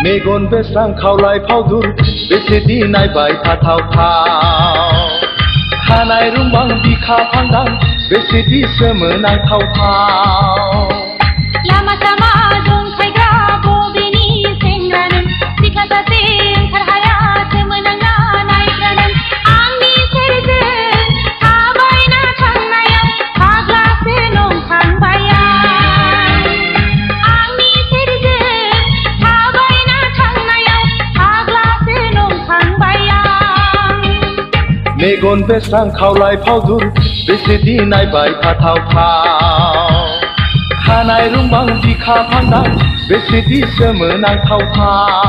मेगन बेस्रां खावलाय फावदुर बेसेदि नायबाय थाथावथाव खानाय रुंबां बिखा फांदां बेसेदि सोमोनांथावथाव लामा सामा जंखायग्रा बबेनि सेंग्रा नों सिख्ला सासे ओंखारहाया सोमोनांना नायग्रा नों आंनि सेरजों थाबायना थांनायाव फाग्लासो नंखांबाय आंनि सेरजों थाबायना थांनायाव फाग्लासो नंखांबाय मेगन बेस्रां खावलाय फावदुर बेसेदि नायबाय थाथावथाव खानाय रुंबां बिखा फांदां बेसेदि सोमोनांथावथाव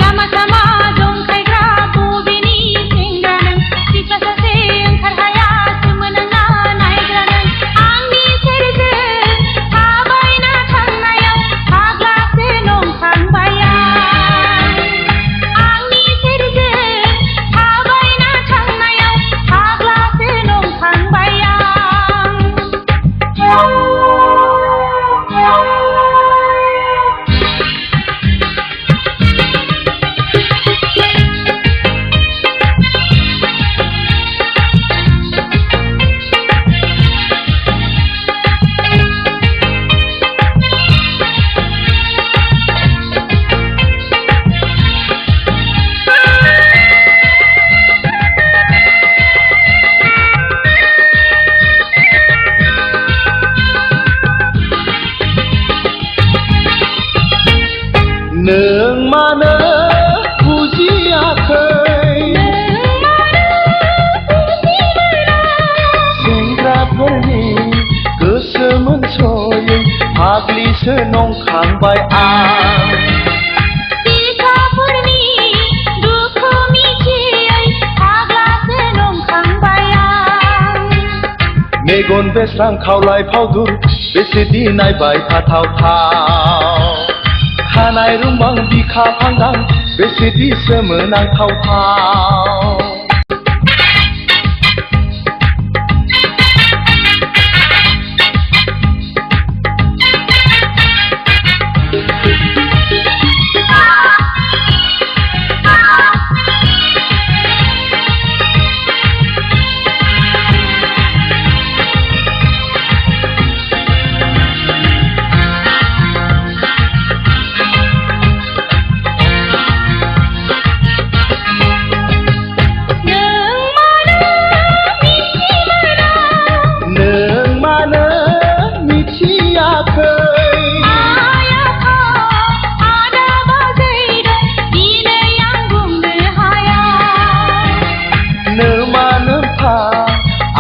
लामा सामा जंखायग्रा बबेनि सेंग्रा नों सिख्ला सासे ओंखारहाया सोमोनांना नायग्रा नों आंनि सेरजों थाबायना थांनायाव फाग्लासो नंखांबाय आंनि सेरजों थाबायना थांनायाव फाग्लासो नंखांबाय नों मानो बुजियाखै सेंग्राफोरनि गोसो मोनस'यै फाग्लिसो नंखांबाय आं सिख्लाफोरनि दुखु मिथियै फाग्लासो नंखांबाय आं मेगन बेस्रां खावलाय फावदुर बेसेदि नायबाय थाथावथाव खानाय रुंबां बिखा फांदां बेसेदि सोमोनांथावथाव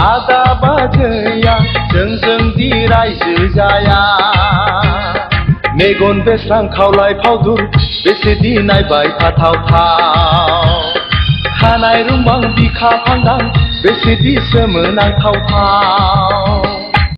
आदा बाजैया जोंजों दि रायजो जाया मेगन बेस्रां खावलाय फावदुर बेसेदि नायबाय थाथावथाव खानाय रुंबां बिखा फांदां बेसेदि सोमोनांथावथाव